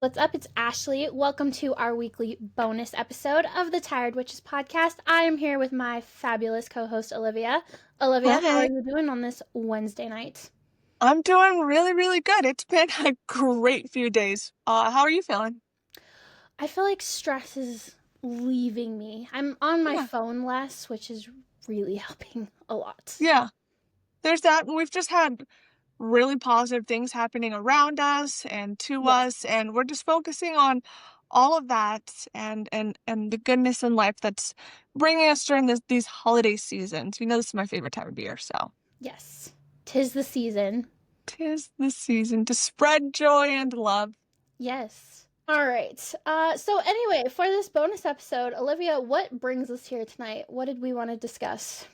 What's up? It's Ashley. Welcome to our weekly bonus episode of the Tired Witches podcast. I am here with my fabulous co-host Olivia. Olivia, how are Hey, you doing on this Wednesday night? I'm doing really, really good. It's been a great few days. How are you feeling? I feel like stress is leaving me. I'm on my Yeah, phone less, which is really helping a lot. yeah. There's that. We've just had really positive things happening around us and to Yes. us, and we're just focusing on all of that and the goodness in life that's bringing us during these holiday seasons. You know, this is my favorite time of year, so Yes. 'Tis the season. 'tis the season to spread joy and love. Yes. All right. So anyway, for this bonus episode, Olivia, what brings us here tonight? What did we want to discuss?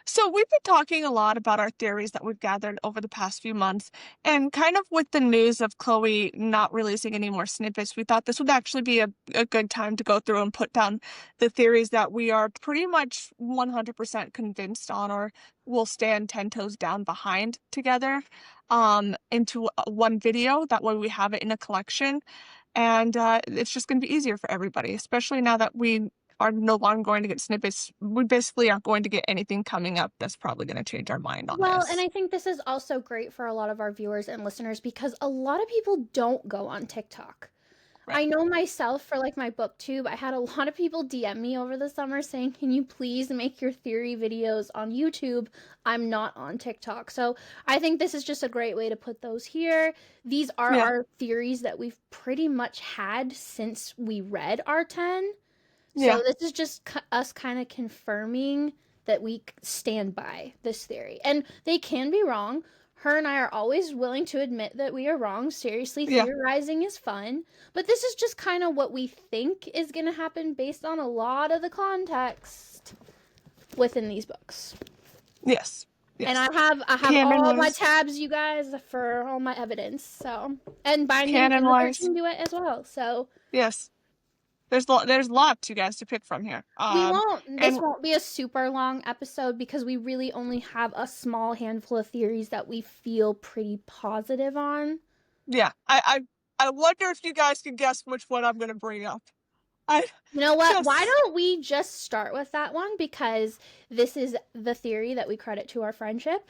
So we've been talking a lot about our theories that we've gathered over the past few months, and kind of with the news of Chloe not releasing any more snippets, we thought this would actually be a good time to go through and put down the theories that we are pretty much 100% convinced on or will stand 10 toes down behind together into one video. That way we have it in a collection, and it's just going to be easier for everybody, especially now that we are no longer going to get snippets. We basically aren't going to get anything coming up that's probably going to change our mind on Well, and this. I think this is also great for a lot of our viewers and listeners because a lot of people don't go on TikTok. Right. I know myself for like my booktube, I had a lot of people DM me over the summer saying, "Can you please make your theory videos on YouTube? I'm not on TikTok." So, I think this is just a great way to put those here. These are Yeah. our theories that we've pretty much had since we read our 10. So Yeah. this is just us kind of confirming that we stand by this theory. And they can be wrong. Her and I are always willing to admit that we are wrong. Seriously, Yeah. theorizing is fun. But this is just kind of what we think is going to happen based on a lot of the context within these books. Yes. And Yes. I have Canon all my wise. tabs, you guys, for all my evidence. So, and binding Canon and wise. researching Duet as well. So, Yes. There's lots you guys to pick from here. this And won't be a super long episode because we really only have a small handful of theories that we feel pretty positive on. yeah, I wonder if you guys can guess which one I'm going to bring up. I You know what? Why just don't we just start with that one because this is the theory that we credit to our friendship.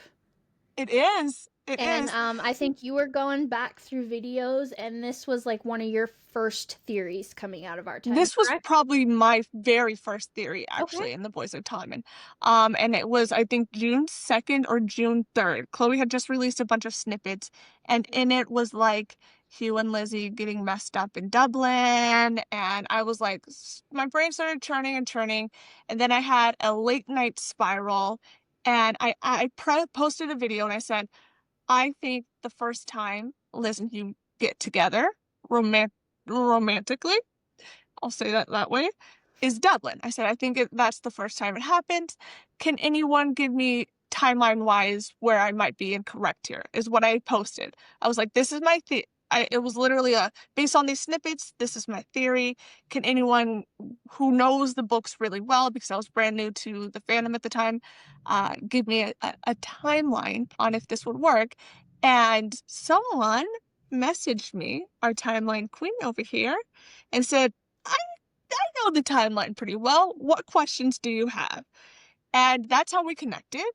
it is. It And is. I think you were going back through videos and this was like one of your first theories coming out of our 10, This was correct? probably my very first theory, Okay. actually, in the Boys of Tommen. And it was, I think, June 2nd or June 3rd. Chloe had just released a bunch of snippets, and in it was like Hugh and Lizzie getting messed up in Dublin. And I was like, my brain started churning and churning. And then I had a late night spiral, and I posted a video and I said, I think the first time Liz and Hugh get together romantically, I'll say that way, is Dublin. I said, I think that's the first time it happened. Can anyone give me timeline wise where I might be incorrect here? Is what I posted. I was like, this is my it was literally based on these snippets, this is my theory. Can anyone who knows the books really well, because I was brand new to the fandom at the time, give me a timeline on if this would work? And someone messaged me, our timeline queen over here, and said, I know the timeline pretty well. What questions do you have? And that's how we connected.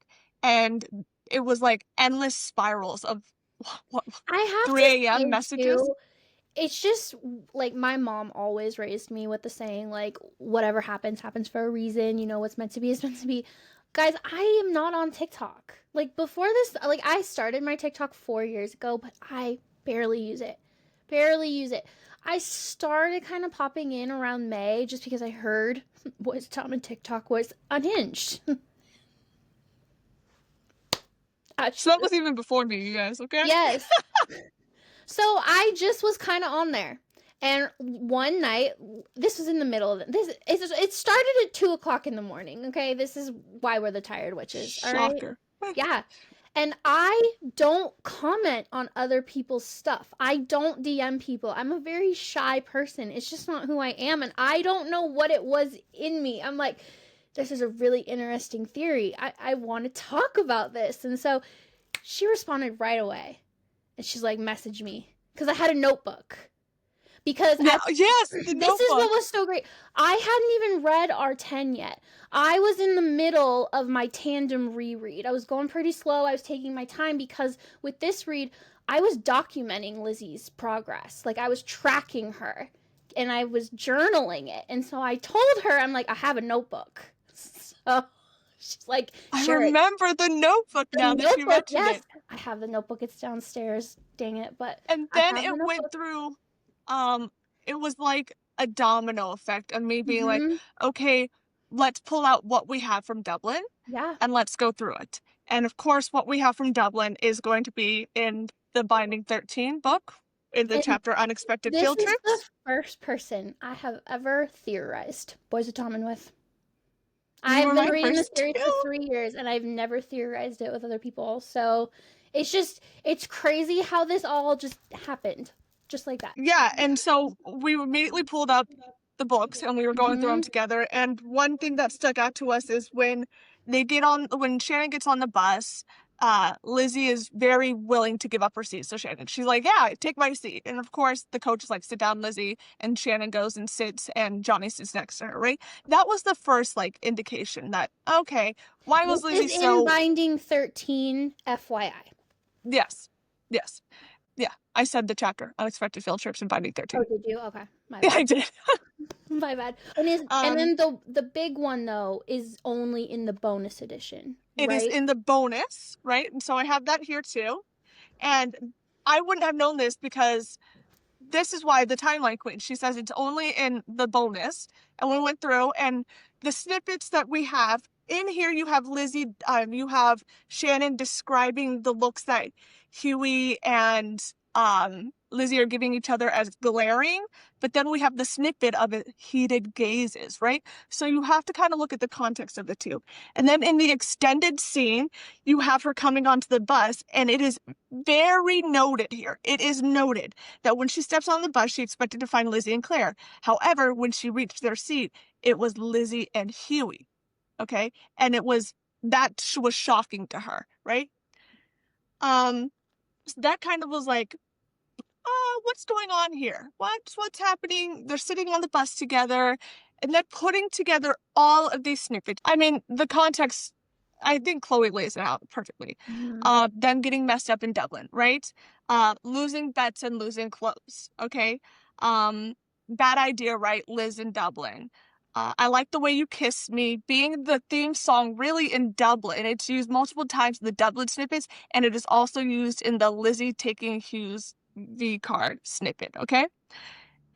And it was like endless spirals of what I have to 3 a.m. say messages. too, it's just like my mom always raised me with the saying like whatever happens happens for a reason, you know what's meant to be is meant to be. Guys, I am not on TikTok. Like before this, like I started my TikTok 4 years ago, but I barely use it. Barely use it. I started kind of popping in around May just because I heard Boys of Tommen TikTok was unhinged. So that was even before me, you guys, okay? Yes. So I just was kind of on there. And one night, this was in the middle of this. It started at 2 o'clock in the morning. Okay, this is why we're the tired witches. All right, Shocker. yeah. And I don't comment on other people's stuff. I don't DM people. I'm a very shy person. It's just not who I am. And I don't know what it was in me. I'm like, this is a really interesting theory. I want to talk about this. And so she responded right away. And she's like, message me. Because I had a notebook. Because Yeah, yes, the this is what notebook. was so great. I hadn't even read R10 yet. I was in the middle of my tandem reread. I was going pretty slow. I was taking my time because with this read, I was documenting Lizzie's progress. Like I was tracking her and I was journaling it. And so I told her, I'm like, I have a notebook. So she's like, I sure. remember the notebook now that you Notebook, mentioned yes. it. I have the notebook. It's downstairs. Dang it. But And I then have the it went notebook. through, it was like a domino effect of me being like, Mm-hmm. okay, let's pull out what we have from Dublin Yeah. and let's go through it. And of course, what we have from Dublin is going to be in the Binding 13 book, in the And chapter Unexpected this Field is the Trips. first person I have ever theorized Boys of Tommen with. You I've were been my reading the first series for too. 3 years and I've never theorized it with other people. So it's crazy how this all just happened. Just like that. Yeah, and so we immediately pulled up the books and we were going through them together. And one thing that stuck out to us is when when Shannon gets on the bus, Lizzie is very willing to give up her seat. So she's like, yeah, take my seat. And of course, the coach is like, sit down, Lizzie. And Shannon goes and sits, and Johnny sits next to her, right? That was the first like indication that, okay, why was This Lizzie is in so. Binding 13, FYI. Yes, yes. Yeah, I said the chapter, Unexpected Field Trips and Binding 13. Oh, did you? Okay. My Yeah, bad. I did. My bad. And then the big one though is only in the bonus edition, It is right? in the bonus, right? And so I have that here too. And I wouldn't have known this because this is why the timeline queen, she says it's only in the bonus. And we went through and the snippets that we have in here, you have Lizzie, you have Shannon describing the looks that Hughie and Lizzie are giving each other as glaring, but then we have the snippet of it, heated gazes, right? So you have to kind of look at the context of the two. And then in the extended scene, you have her coming onto the bus, and it is very noted here. It is noted that when she steps on the bus, she expected to find Lizzie and Claire. However, when she reached their seat, it was Lizzie and Hughie. Okay? And that was shocking to her, right? So that kind of was like, oh, what's going on here? What's happening? They're sitting on the bus together and then putting together all of these snippets. I mean, the context, I think Chloe lays it out perfectly. Them getting messed up in Dublin, right? Losing bets and losing clothes, okay? Bad idea, right? Liz in Dublin. I like the way you kiss me, being the theme song really in Dublin. It's used multiple times in the Dublin snippets, and it is also used in the Lizzie taking Hugh's V card snippet, okay?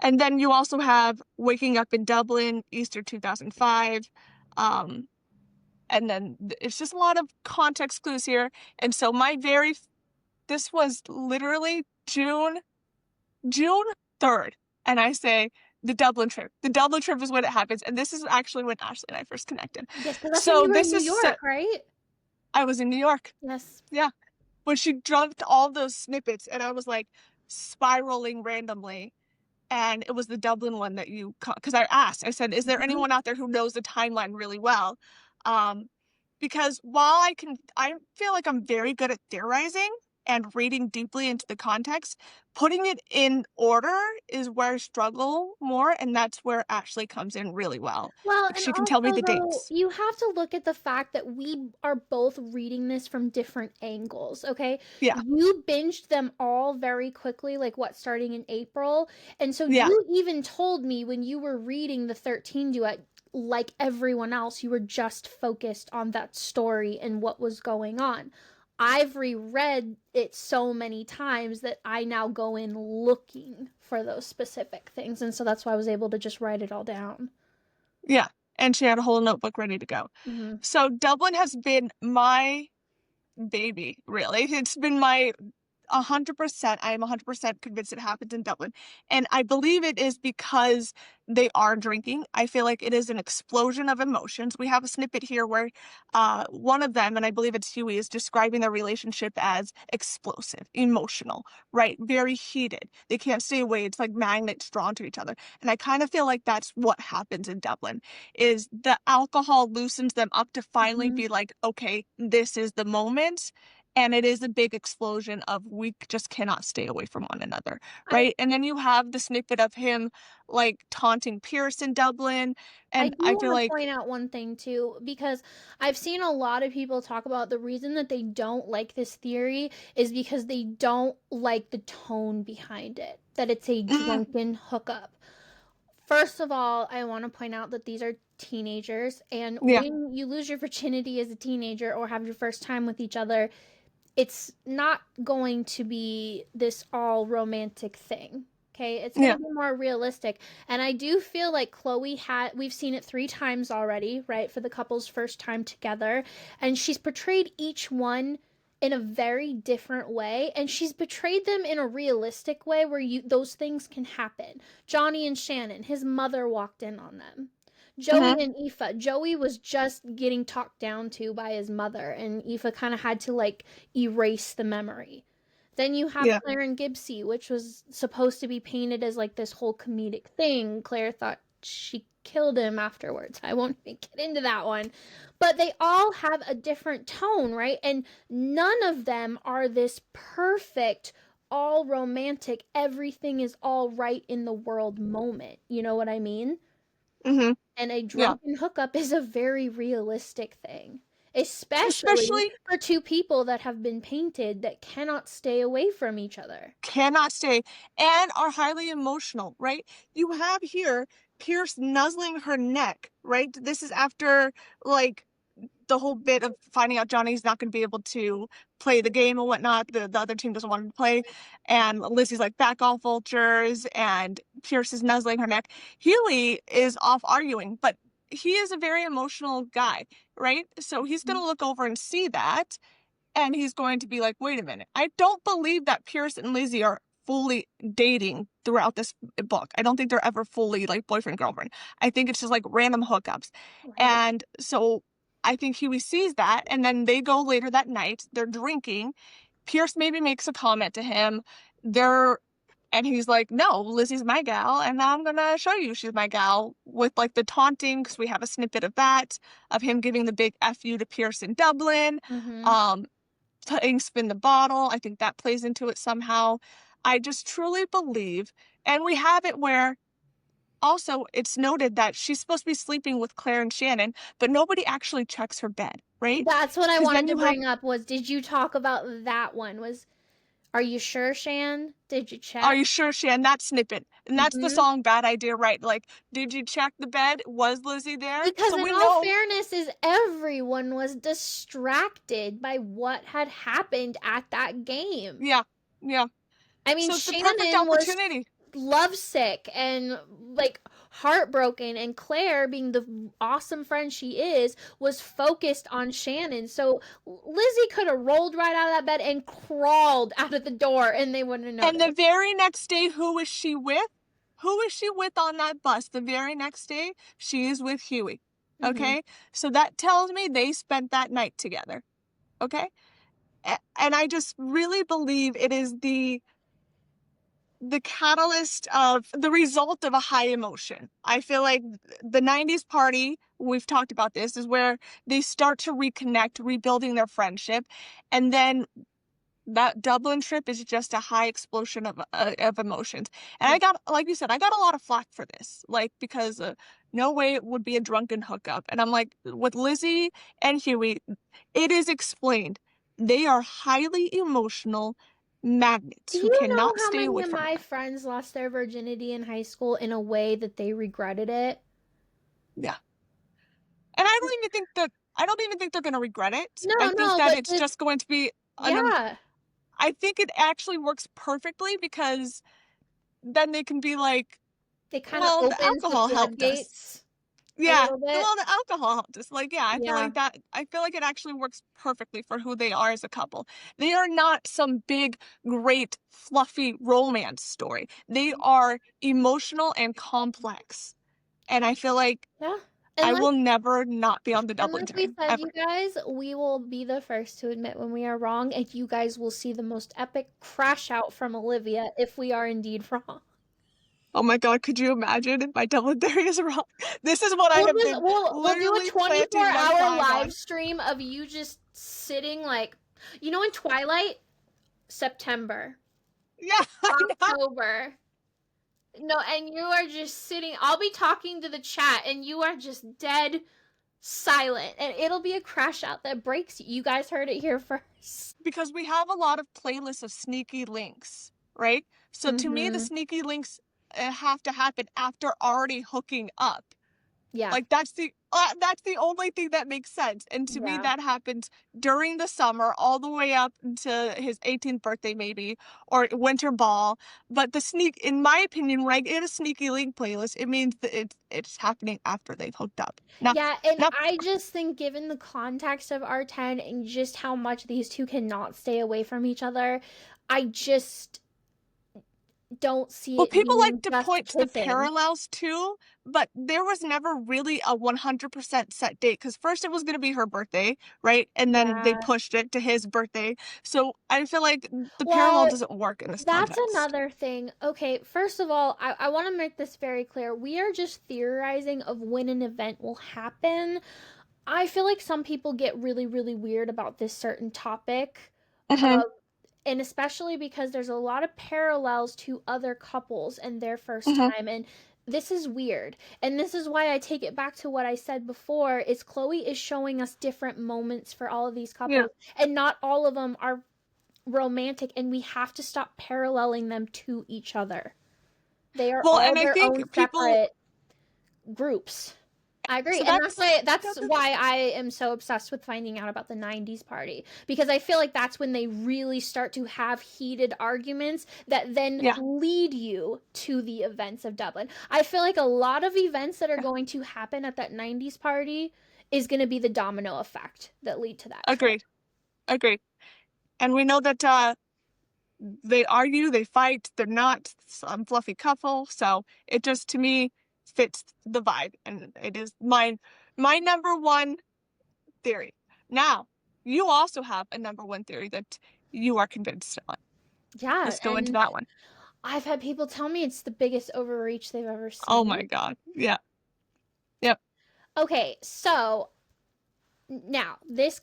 And then you also have Waking Up in Dublin, Easter 2005. And then it's just a lot of context clues here. And so this was literally June 3rd. And I say, the Dublin trip. The Dublin trip is when it happens. And this is actually when Ashley and I first connected. Yes, because that's when So you were in this New is, York, right? I was in New York. Yes. Yeah. When she dropped all those snippets and I was like spiraling randomly. And it was the Dublin one that because I asked, I said, is there anyone out there who knows the timeline really well? Because while I feel like I'm very good at theorizing and reading deeply into the context, putting it in order is where I struggle more, and that's where Ashley comes in really well. Well, Like, and she can tell me also the though, dates. you have to look at the fact that we are both reading this from different angles, okay? Yeah, You binged them all very quickly, like what, starting in April? And so yeah, you even told me when you were reading the 13 duet, like everyone else, you were just focused on that story and what was going on. I've reread it so many times that I now go in looking for those specific things. And so that's why I was able to just write it all down. yeah. And she had a whole notebook ready to go. Mm-hmm. So Dublin has been my baby, really. It's been my 100%. I am 100% convinced it happens in Dublin. And I believe it is because they are drinking. I feel like it is an explosion of emotions. We have a snippet here where one of them, and I believe it's Hughie, is describing their relationship as explosive, emotional, right? Very heated. They can't stay away. It's like magnets drawn to each other. And I kind of feel like that's what happens in Dublin, is the alcohol loosens them up to finally be like, okay, this is the moment. and it is a big explosion of we just cannot stay away from one another, I right? And then you have the snippet of him like taunting Pierce in Dublin, I and do I feel want to like point out one thing too, because I've seen a lot of people talk about the reason that they don't like this theory is because they don't like the tone behind it, that it's a mm, drunken hookup. First of all, I want to point out that these are teenagers, and yeah, when you lose your virginity as a teenager or have your first time with each other, it's not going to be this all romantic thing. Okay, it's going yeah, to be more realistic. And I do feel like we've seen it 3 times already, right, for the couple's first time together. And she's portrayed each one in a very different way. And she's portrayed them in a realistic way where those things can happen. Johnny and Shannon, his mother walked in on them. Joey mm-hmm, and Aoife. Joey was just getting talked down to by his mother, and Aoife kind of had to like erase the memory. Then you have yeah, Claire and Gibsie, which was supposed to be painted as like this whole comedic thing. Claire thought she killed him afterwards. I won't even get into that one. But they all have a different tone, right? And none of them are this perfect, all romantic, everything is all right in the world moment. You know what I mean? mm-hmm, And a yeah. drunken hookup is a very realistic thing, especially Especially for two people that have been painted that cannot stay away from each other. cannot stay and are highly emotional, right? You have here Pierce nuzzling her neck, right? This is after like the whole bit of finding out Johnny's not going to be able to play the game and whatnot. The other team doesn't want him to play. And Lizzie's like, back off, vultures. And Pierce is nuzzling her neck. Hughie is off arguing, but he is a very emotional guy, right? So he's going to look over and see that. And he's going to be like, wait a minute. I don't believe that Pierce and Lizzie are fully dating throughout this book. I don't think they're ever fully like boyfriend girlfriend. I think it's just like random hookups. Right. And so I think Huey sees that, and then they go later that night. They're drinking. Pierce maybe makes a comment to him. They're and he's like, "No, Lizzie's my gal, and I'm gonna show you she's my gal." With like the taunting, because we have a snippet of that, of him giving the big "F you" to Pierce in Dublin. Mm-hmm. Um, Playing spin the bottle. I think that plays into it somehow. I just truly believe, and we have it where also it's noted that she's supposed to be sleeping with Claire and Shannon, but nobody actually checks her bed, right? That's what I Because wanted then to you have, bring up was, did you talk about that one? Was, are you sure, Shan? Did you are check? you sure, Shan? That snippet. And that's the Mm-hmm. song Bad Idea, right? Like, did you check the bed? Was Lizzie there? Because So in we all know. fairness is everyone was distracted by what had happened at that game. Yeah, yeah. I mean, So it's the perfect Shannon was opportunity. lovesick and like heartbroken, and Claire, being the awesome friend she is, was focused on Shannon. So Lizzie could have rolled right out of that bed and crawled out of the door, and they wouldn't have And the noticed. very next day, who is she with? Who is she with on that bus? The very next day, she is with Huey. Hmm. Okay? So that tells me they spent that night together. Okay? And I just really believe it is the catalyst of the result of a high emotion. I feel like the 90s party, we've talked about this, is where they start to reconnect, rebuilding their friendship. And then that Dublin trip is just a high explosion of emotions. And I got, like you said, I got a lot of flack for this, like because no way it would be a drunken hookup. And I'm like, with Lizzie and Huey, it is explained. They are highly emotional magnets Do who you know cannot how stay many away of from my one. friends lost their virginity in high school in a way that they regretted it? Yeah. And I don't even think they're going to regret it. No, I think no, that but it's the just going to be yeah, I think it actually works perfectly because then they can be like, it kind of well, the opens the alcohol helped us. floodgates a Yeah, little bit. well, the alcohol helped us. Like, yeah, I feel Yeah. like that. I feel like it actually works perfectly for who they are as a couple. They are not some big, great, fluffy romance story. They are emotional and complex. And I feel like Yeah. I And like will never not be on the and Dublin like we train, said, ever. you guys, we will be the first to admit when we are wrong, and you guys will see the most epic crash out from Olivia if we are indeed wrong. Oh my God, could you imagine if my Dublin theory is wrong? This is what I have been We'll do a literally 24-hour planting my hour flag live on. stream of you just sitting like You know, in Twilight, September, Yeah, I know. October. No, and you are just sitting. I'll be talking to the chat, and you are just dead silent, and it'll be a crash out that breaks you. You guys heard it here first. Because we have a lot of playlists of sneaky links, right? So to me, the Mm-hmm. sneaky links have to happen after already hooking up. Yeah. Like that's the only thing that makes sense. And to me, Yeah. that happens during the summer, all the way up to his 18th birthday, maybe, or winter ball. But the sneak, in my opinion, when I get a sneaky link playlist, it means that it's happening after they've hooked up. Now, Yeah, and now, I just think given the context of R10 and just how much these two cannot stay away from each other, I just don't see well, it people like being to just point to the kissing. parallels too, but there was never really a 100% set date because first it was going to be her birthday, right? And then they Yeah. pushed it to his birthday. So I feel like the parallel Well, doesn't work in this that's context. another thing. Okay, first of all, I want to make this very clear. We are just theorizing of when an event will happen. I feel like some people get really, really weird about this certain topic. Mm-hmm. Uh, and especially because there's a lot of parallels to other couples and their first Mm-hmm. time. And this is weird. And this is why I take it back to what I said before is Chloe is showing us different moments for all of these Yeah. couples. And not all of them are romantic, and we have to stop paralleling them to each other. They are Well, all and I their own think people. separate groups. I agree. So And that's that's that's why I am so obsessed with finding out about the 90s party because I feel like that's when they really start to have heated arguments that then yeah. lead you to the events of Dublin. I feel like a lot of events that are Yeah. going to happen at that 90s party is going to be the domino effect that lead to that trip. Agreed. Agreed. And we know that they argue, they fight, they're not some fluffy couple. So it just to me fits the vibe, and it is my number one theory. Now, you also have a number one theory that you are convinced on. Yeah, Let's go into and that one. I've had people tell me it's the biggest overreach they've ever Oh seen. my God. Yeah. Yep. Okay, so now this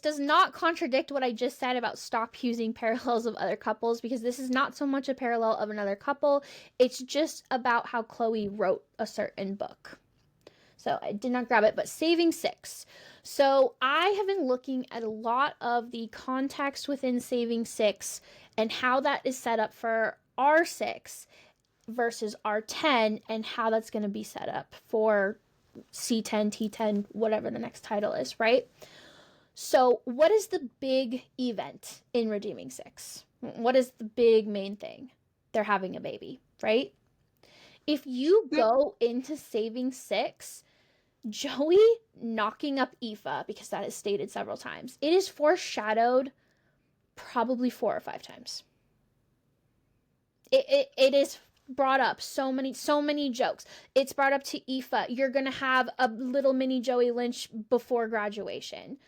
does not contradict what I just said about stop using parallels of other couples because this is not so much a parallel of another couple. It's just about how Chloe wrote a certain book. So I did not grab it, but Saving Six. So I have been looking at a lot of the context within Saving Six and how that is set up for R6 versus R10 and how that's going to be set up for C10, T10, whatever the next title is, right? So, what is the big event in Redeeming Six? What is the big main thing? They're having a baby, right? If you Yep. go into Saving Six, Joey knocking up Aoife, because that is stated several times, it is foreshadowed probably 4 or 5 times. It is brought up so many jokes. It's brought up to Aoife. You're gonna have a little mini Joey Lynch before graduation.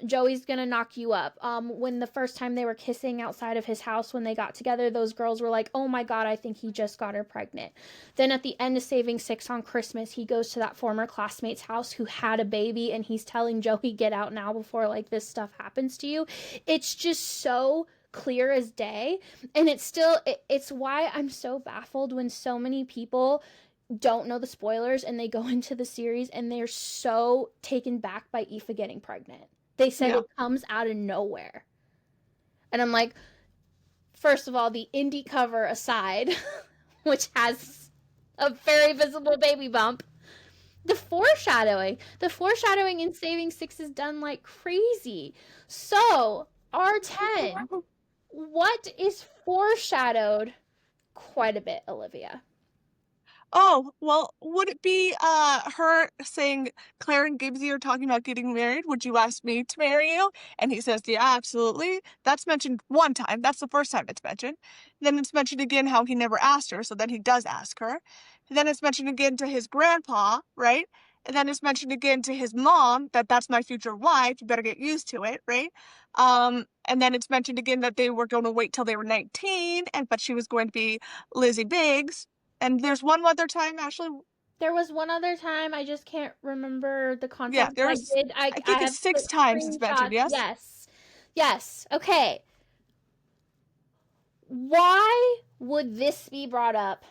Joey's gonna knock you up. When the first time they were kissing outside of his house when they got together, those girls were like, "Oh my God, I think he just got her pregnant." Then at the end of Saving Six on Christmas, he goes to that former classmate's house who had a baby, and he's telling Joey, "Get out now before like this stuff happens to you." It's just so clear as day, and it's why I'm so baffled when so many people don't know the spoilers and they go into the series and they're so taken back by Aoife getting pregnant. They said Yeah. it comes out of nowhere. And I'm like, first of all, the indie cover aside, which has a very visible baby bump, the foreshadowing in Saving Six is done like crazy. So, R10, what is foreshadowed quite a bit, Olivia? Oh, well, would it be her saying Claire and Gibsie are talking about getting married? Would you ask me to marry you? And he says, yeah, absolutely. That's mentioned one time. That's the first time it's mentioned. Then it's mentioned again how he never asked her, so then he does ask her. And then it's mentioned again to his grandpa, right? And then it's mentioned again to his mom that that's my future wife. You better get used to it, right? And then it's mentioned again that they were going to wait till they were 19, but she was going to be Lizzie Biggs. And there's one other time, Ashley. There was one other time, I just can't remember the Yeah, context, but there's, I I think have it's 6 times it's mentioned, screenshots. yes? Yes. Yes. Okay. Why would this be brought up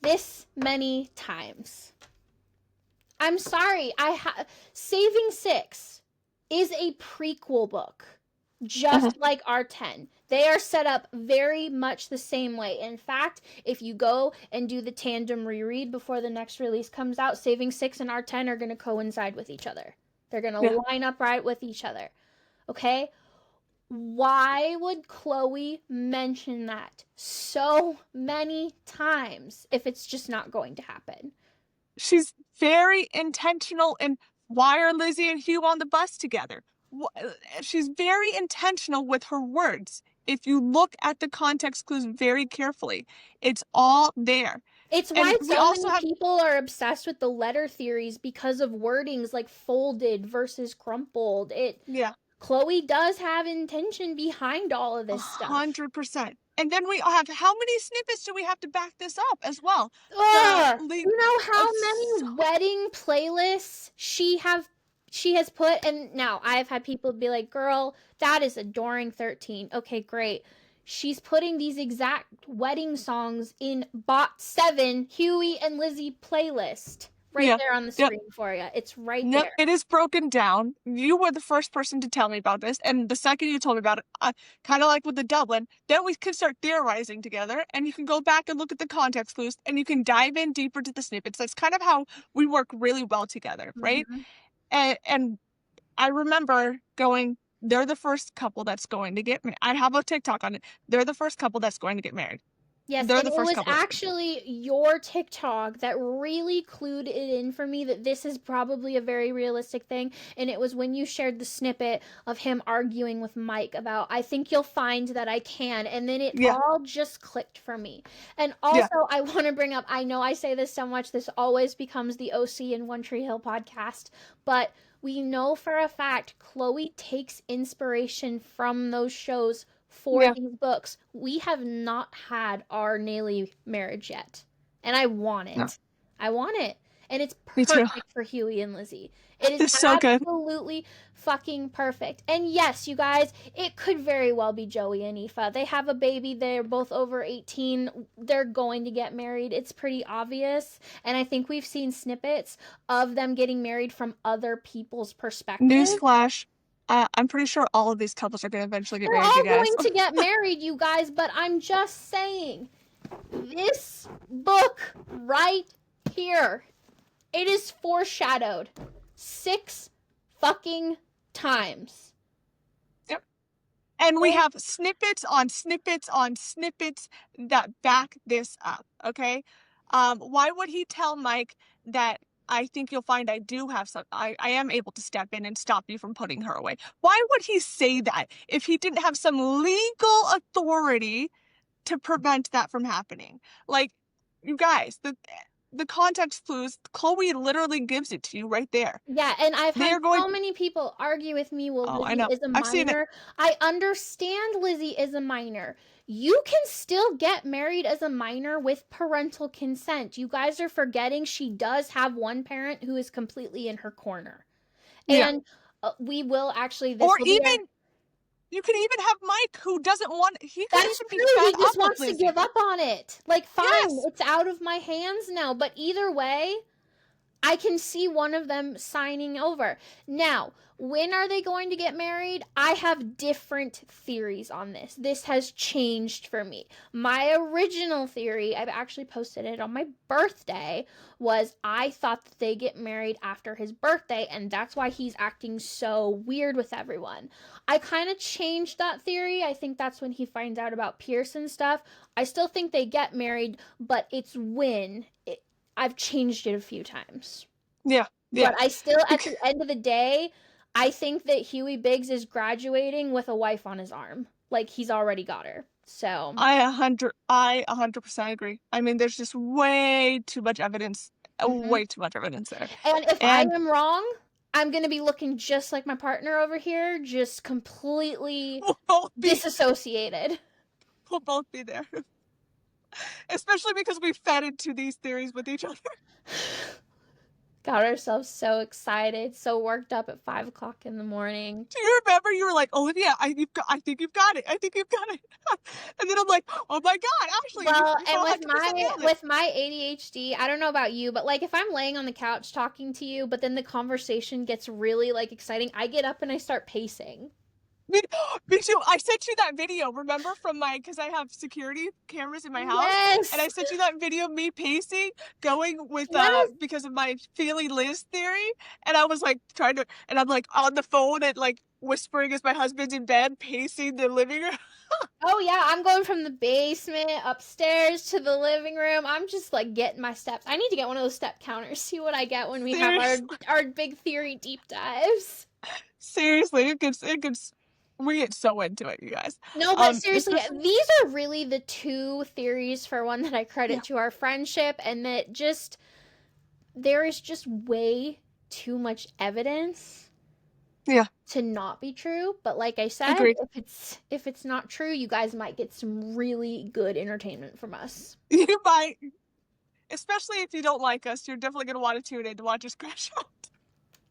this many times? I'm sorry. Saving Six is a prequel book, just like R10. They are set up very much the same way. In fact, if you go and do the tandem reread before the next release comes out, Saving Six and R10 are going to coincide with each other. They're going to line up right with each other. Okay? Why would Chloe mention that so many times if it's just not going to happen? She's very intentional in why are Lizzie and Hugh on the bus together? She's very intentional with her words. If you look at the context clues very carefully, it's all there. It's why so many people are obsessed with the letter theories because of wordings like folded versus crumpled. Chloe does have intention behind all of this stuff. 100%. And then we have, how many snippets do we have to back this up as well? You know how many wedding playlists she has put? And now I've had people be like, girl, that is adoring 13. Okay, great. She's putting these exact wedding songs in Bot 7 Hughie and Lizzie playlist. There on the screen for you. It's right there. It is broken down. You were the first person to tell me about this, and the second you told me about it, kind of like with the Dublin, then we can start theorizing together, and you can go back and look at the context clues, and you can dive in deeper to the snippets. That's kind of how we work really well together, right? And I remember going, they're the first couple that's going to get married. I have a TikTok on it. They're the first couple that's going to get married. Yes, and it was actually your TikTok that really clued it in for me that this is probably a very realistic thing. And it was when you shared the snippet of him arguing with Mike about, I think you'll find that I can. And then it all just clicked for me. And also, I want to bring up, I know I say this so much, this always becomes the OC and One Tree Hill podcast, but we know for a fact Chloe takes inspiration from those shows for these books. We have not had our Naley marriage yet, and I want it. I want it, and it's perfect for Hughie and Lizzie. It is so absolutely fucking perfect. And yes, you guys, it could very well be Joey and Aoife. They have a baby. They're both over 18. They're going to get married. It's pretty obvious, and I think we've seen snippets of them getting married from other people's perspective. Newsflash. I'm pretty sure all of these couples are going to eventually get married, you guys. They're all going to get married, you guys, but I'm just saying, this book right here, it is foreshadowed 6 fucking times. Yep. And we have snippets on snippets on snippets that back this up, okay? Why would he tell Mike that I think you'll find I do have some, I am able to step in and stop you from putting her away? Why would he say that if he didn't have some legal authority to prevent that from happening? Like, you guys, the context clues, Chloe literally gives it to you right there. Yeah, and I've had so many people argue with me, well, Lizzie is a minor. I understand Lizzie is a minor. You can still get married as a minor with parental consent. You guys are forgetting she does have one parent who is completely in her corner. And we will actually... You can even have Mike, who doesn't want... That's true. He just wants to give up on it. Like, fine, it's out of my hands now. But either way, I can see one of them signing over. Now, when are they going to get married? I have different theories on this. This has changed for me. My original theory, I've actually posted it on my birthday, was I thought that they get married after his birthday, and that's why he's acting so weird with everyone. I kind of changed that theory. I think that's when he finds out about Pierce and stuff. I still think they get married, but it's when... I've changed it a few times. Yeah. But I still, at the end of the day, I think that Hughie Biggs is graduating with a wife on his arm. Like, he's already got her. So I 100% agree. I mean, there's just way too much evidence. Way too much evidence there. And if I am wrong, I'm going to be looking just like my partner over here, just completely disassociated. We'll both be there. Especially because we fed into these theories with each other. Got ourselves so excited, so worked up at 5 o'clock in the morning. Do you remember you were like, Olivia, I think you've got it. I think you've got it. And then I'm like, oh my God, Ashley, Well, you've and 100% nailed it. with my ADHD, I don't know about you, but like if I'm laying on the couch talking to you, but then the conversation gets really like exciting, I get up and I start pacing. Me, me too. I sent you that video, remember, from because I have security cameras in my house, and I Yes. sent you that video of me pacing, going with, Yes. because of my Feely Liz theory, and I was like and I'm like on the phone and like whispering as my husband's in bed, pacing the living room. Oh yeah, I'm going from the basement upstairs to the living room. I'm just like getting my steps. I need to get one of those step counters. See what I get when we have Seriously, our big theory deep dives. seriously, we get so into it, you guys. No, but seriously, Especially, these are really the two theories for one that I yeah, credit to our friendship, and that just there is just way too much evidence yeah, to not be true. But like I said, agreed. if it's not true, you guys might get some really good entertainment from us. You might, especially if you don't like us, you're definitely gonna want to tune in to watch us crash out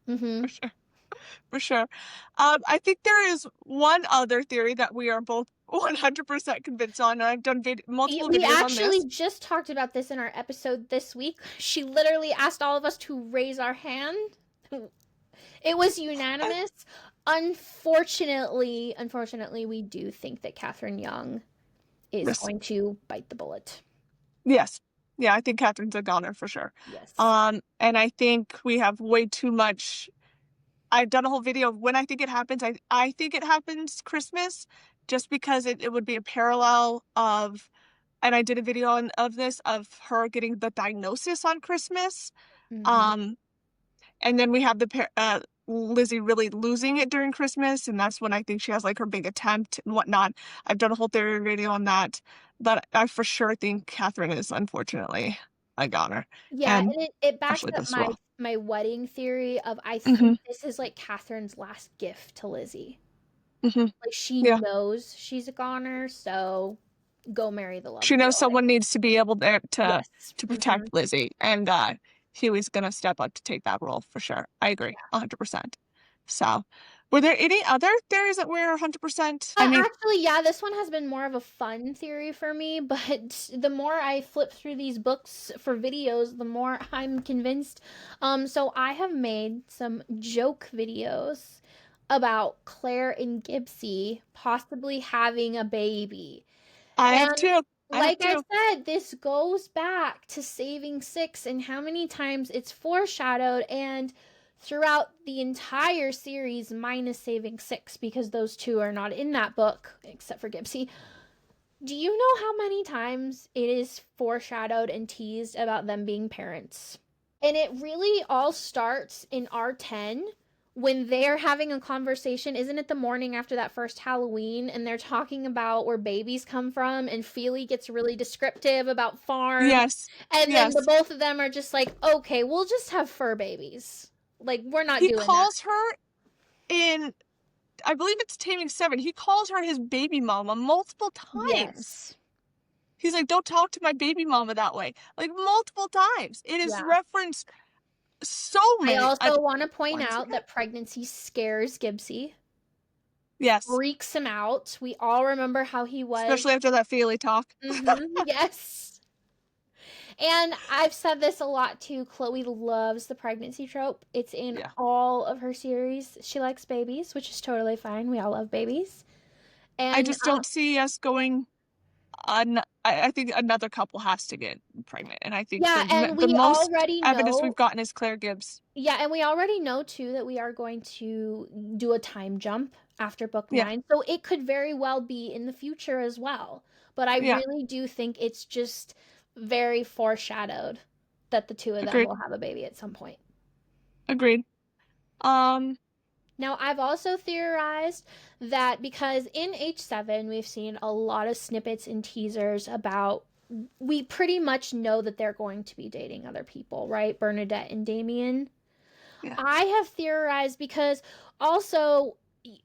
Mm-hmm. for sure. For sure. I think there is one other theory that we are both 100% convinced on, and I've done multiple We videos on actually this. just talked about this in our episode this week. She literally asked all of us to raise our hand. It was I, unanimous. Unfortunately, we do think that Catherine Young is yes, going to bite the bullet. yes, yeah. I think Catherine's a goner for sure. Yes. And I think we have way too much. I've done a whole video of when I think it happens. I think it happens Christmas, just because it would be a parallel of, and I did a video of this of her getting the diagnosis on Christmas. Mm-hmm. Um, And then we have Lizzie really losing it during Christmas, and that's when I think she has like her big attempt and whatnot. I've done a whole theory video on that, but I for sure think Catherine is unfortunately a goner, Yeah, and and it backs Ashley up does as well. my wedding theory of I think Hmm. this is like Catherine's last gift to Lizzie. Hmm. Like she Yeah, knows she's a goner, so go marry the love she of your knows life. someone needs to be able to Yes. to Hmm. protect Lizzie, and Hughie's gonna step up to take that role for sure. I agree, 100%. So, were there any other theories that were 100%? I mean, Actually, yeah, this one has been more of a fun theory for me, but the more I flip through these books for videos, the more I'm convinced. So I have made some joke videos about Claire and Gibsie possibly having a baby. I have And two. I have like I two. said, this goes back to Saving Six and how many times it's foreshadowed and throughout the entire series minus Saving Six because those two are not in that book except for Gibsie. Do you know how many times it is foreshadowed and teased about them being parents? And it really all starts in R10 when they're having a conversation. Isn't it the morning after that first Halloween? And they're talking about where babies come from, and Feely gets really descriptive about farms. Yes. And then the Yes. both of them are just like, okay, we'll just have fur babies. Like, we're not He doing that. calls her in, I believe it's Taming Seven. He calls her his baby mama multiple times. Yes. He's like, don't talk to my baby mama that way. Like multiple times. It is Yeah. referenced so I many. also want to point Once out again. that pregnancy scares Gibsie, Yes. freaks him out. We all remember how he was. Especially after that Feely talk. Yes. And I've said this a lot too. Chloe loves the pregnancy trope. It's in Yeah. all of her series. She likes babies, which is totally fine. We all love babies. I And just don't see us going I think another couple has to get pregnant. And I think yeah, and the we most already evidence we've know. gotten is Claire Gibbs. Yeah, and we already know too that we are going to do a time jump after book Yeah. 9. So it could very well be in the future as well. But I Yeah. really do think it's just very foreshadowed that the two of them Agreed. will have a baby at some point. Agreed. Um Now, I've also theorized that because in H7 we've seen a lot of snippets and teasers about we pretty much know that they're going to be dating other people, right? Bernadette and Damien. yeah. I have theorized because also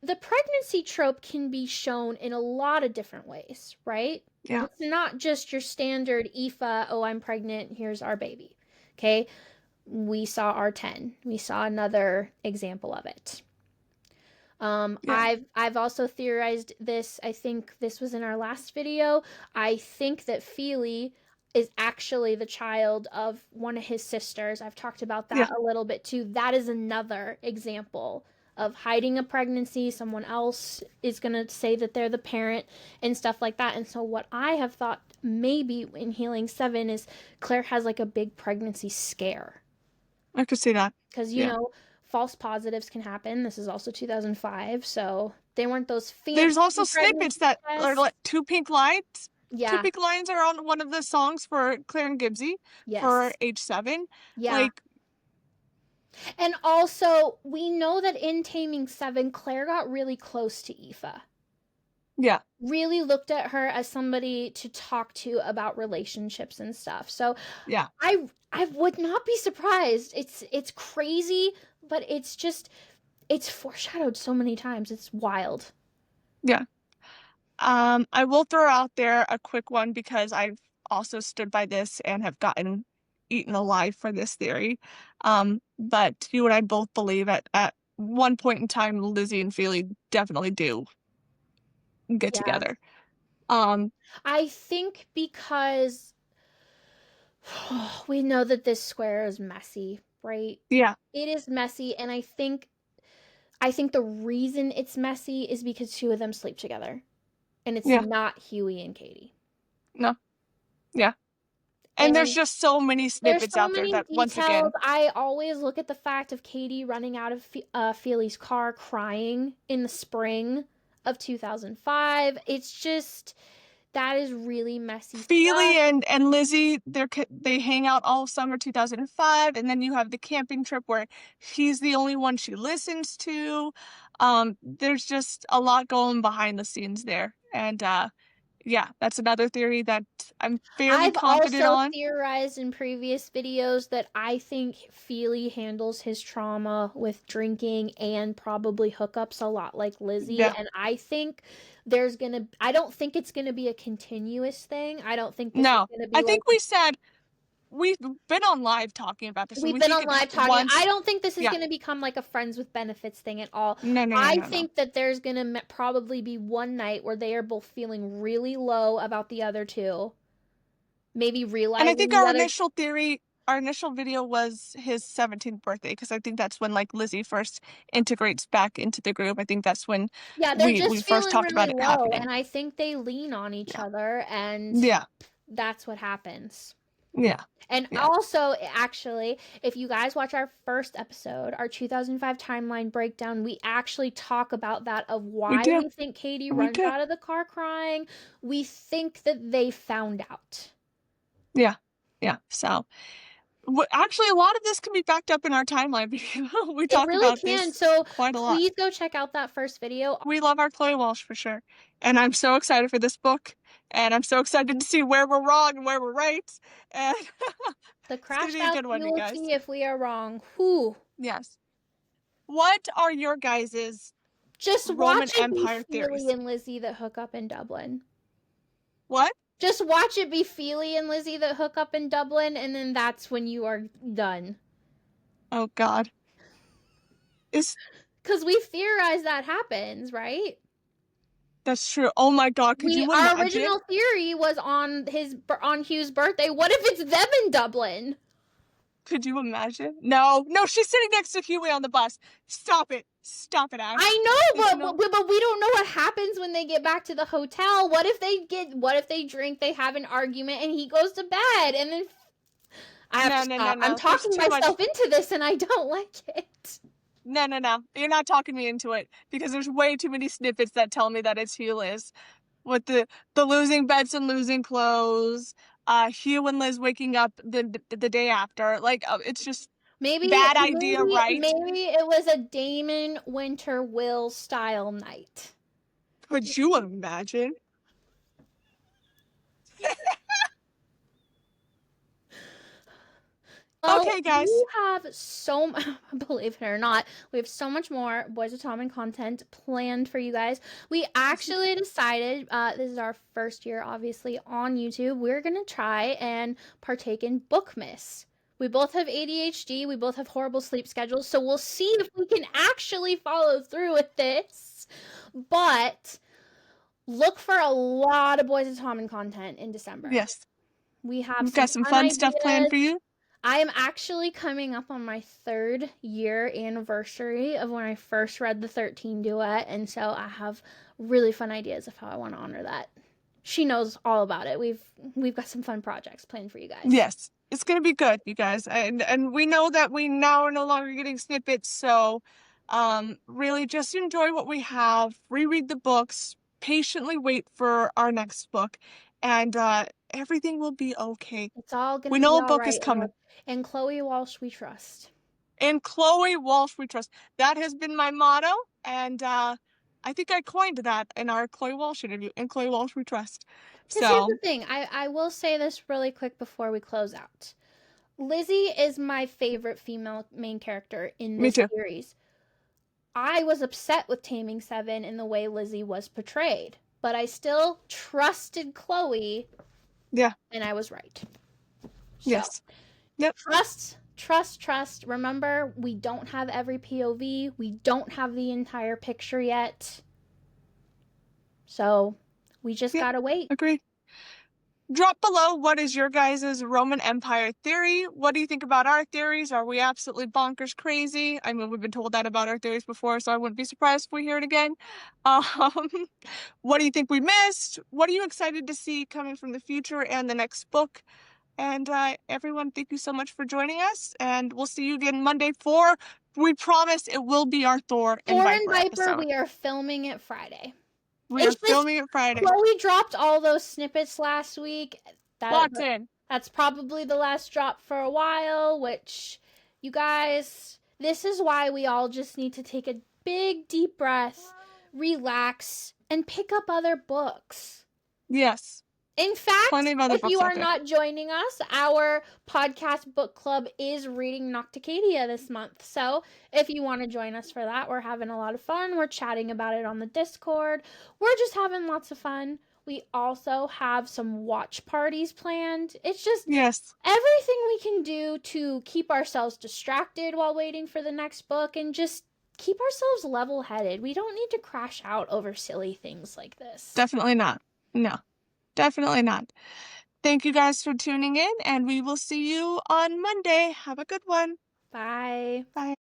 the pregnancy trope can be shown in a lot of different ways, right? Yeah. It's not just your standard Aoife, oh, I'm pregnant, here's our baby. Okay? we saw our 10. We saw another example of it. Yeah. I've also theorized this. I think this was in our last video. I think that Feely is actually the child of one of his sisters. I've talked about Yeah. that a little bit too. That is another example of hiding a pregnancy. Someone else is going to say that they're the parent and stuff like that. And so what I have thought maybe in Healing 7 is Claire has like a big pregnancy scare. I could see that. Because, Yeah. false positives can happen. This is also 2005, so they weren't those fancy There's also snippets pregnancy that are tests. like two pink lines. Two Yeah, pink lines are on one of the songs for Claire and Gibsie for yes. age 7. Yeah. Like, And also, we know that in Taming 7, Claire got really close to Aoife. yeah. Really looked at her as somebody to talk to about relationships and stuff. So Yeah. I would not be surprised. It's crazy, but it's foreshadowed so many times. It's wild. Yeah. I will throw out there a quick one because I've also stood by this and have gotten eaten alive for this theory. But you and I both believe at one point in time, Lizzie and Feely definitely do get Yeah. together. I think because we know that this square is messy, right? Yeah. It is messy, and I think the reason it's messy is because two of them sleep together. And it's Yeah. not Hughie and Katie. No. Yeah. And there's And just so many there's snippets so out there many that once details. again, I always look at the fact of Katie running out of Feely's car crying in the spring of 2005. It's just that is really messy Feely stuff. and Lizzie, they hang out all summer 2005, and then you have the camping trip where he's the only one she listens to. There's just a lot going behind the scenes there, and yeah, that's another theory that I'm fairly I've confident also on. theorized in previous videos that I think Feely handles his trauma with drinking and probably hookups a lot like Lizzie. Yeah, And I don't think it's gonna be a continuous thing. I don't think this is no, gonna I be like think we said we've been on live talking about this, and we've we been think on it live talking. I once. don't think this is Yeah, gonna become like a friends with benefits thing at all. no, no, no, I no, no. think that there's gonna probably be one night where they are both feeling really low about the other two. Maybe And I realizing think the other. our initial video was his 17th birthday, because I think that's when like Lizzie first integrates back into the group. I think that's when Yeah, they're we just first feeling talked really about it low, happening. and I think they lean on each Yeah. other, and Yeah. that's what happens. Yeah. And Yeah. also, actually, if you guys watch our first episode, our 2005 timeline breakdown, we actually talk about that of We why do. we think Katie We runs do. out of the car crying. We think that they found out. Yeah. Yeah. So actually, a lot of this can be backed up in our timeline because we It talk really about can. this So quite a lot. please go check out that first video. We love our Chloe Walsh for sure. And I'm so excited for this book. And I'm so excited to see where we're wrong and where we're right. And The it's going to crash be a outs, good one, you you will guys. see if we are wrong. Whew. Yes. What are your guys's Just Roman watch it be Empire Feely theories? and Lizzie that hook up in Dublin. What? Just watch it be Feely and Lizzie that hook up in Dublin, and then that's when you are done. Oh, God. Because we theorize that happens, right? That's true. Oh, my God. Could you Our imagine? original theory was on Hugh's birthday. What if it's them in Dublin? Could you imagine? No, she's sitting next to Hughie on the bus. Stop it, Ash. I know, but we don't know what happens when they get back to the hotel. What if they drink, they have an argument, and he goes to bed, and then I have to stop. I'm talking myself into this, and I don't like it. No. You're not talking me into it, because there's way too many snippets that tell me that it's Hugh Liz. With the losing bets and losing clothes, Hugh and Liz waking up the day after. Like, it's just bad idea, right? Maybe it was a Damon Winter Will style night. Could you imagine? Okay, guys. We have believe it or not, we have so much more Boys of Tommen content planned for you guys. We actually decided, this is our first year, obviously, on YouTube. We're going to try and partake in Bookmas. We both have ADHD. We both have horrible sleep schedules. So we'll see if we can actually follow through with this. But look for a lot of Boys of Tommen content in December. Yes. We have We've some got some fun fun ideas. stuff planned for you. I am actually coming up on my 3rd year anniversary of when I first read the 13 Duet, and so I have really fun ideas of how I want to honor that. She knows all about it. We've got some fun projects planned for you guys. Yes, it's gonna be good, you guys, and we know that we now are no longer getting snippets, so really just enjoy what we have, reread the books, patiently wait for our next book, and everything will be okay. It's all We gonna be know a all book is right, coming. and Chloe Walsh we trust. And Chloe Walsh we trust. That has been my motto, and I think I coined that in our Chloe Walsh interview. And Chloe Walsh we trust. Because here's So the thing, I will say this really quick before we close out. Lizzie is my favorite female main character in me this too. series. I was upset with Taming Seven in the way Lizzie was portrayed, but I still trusted Chloe. Yeah. And I was right. So, yes. Yep. Trust. Remember, we don't have every POV. We don't have the entire picture yet. So, we just gotta wait. Agreed. Drop below what is your guys' Roman Empire theory. What do you think about our theories? Are we absolutely bonkers crazy? I mean, we've been told that about our theories before, so I wouldn't be surprised if we hear it again. What do you think we missed? What are you excited to see coming from the future and the next book? And everyone, thank you so much for joining us, and we'll see you again Monday for, we promise it will be our Thor and Viper episode. We are filming it Friday. We are filming it Friday. Chloe dropped all those snippets last week. That's probably the last drop for a while, which, you guys, this is why we all just need to take a big, deep breath, relax, and pick up other books. Yes. In fact, if you are not joining us, our podcast book club is reading Nocticadia this month. So if you want to join us for that, we're having a lot of fun. We're chatting about it on the Discord. We're just having lots of fun. We also have some watch parties planned. It's just everything we can do to keep ourselves distracted while waiting for the next book and just keep ourselves level-headed. We don't need to crash out over silly things like this. Definitely not. No. Definitely not. Thank you guys for tuning in, and we will see you on Monday. Have a good one. Bye. Bye.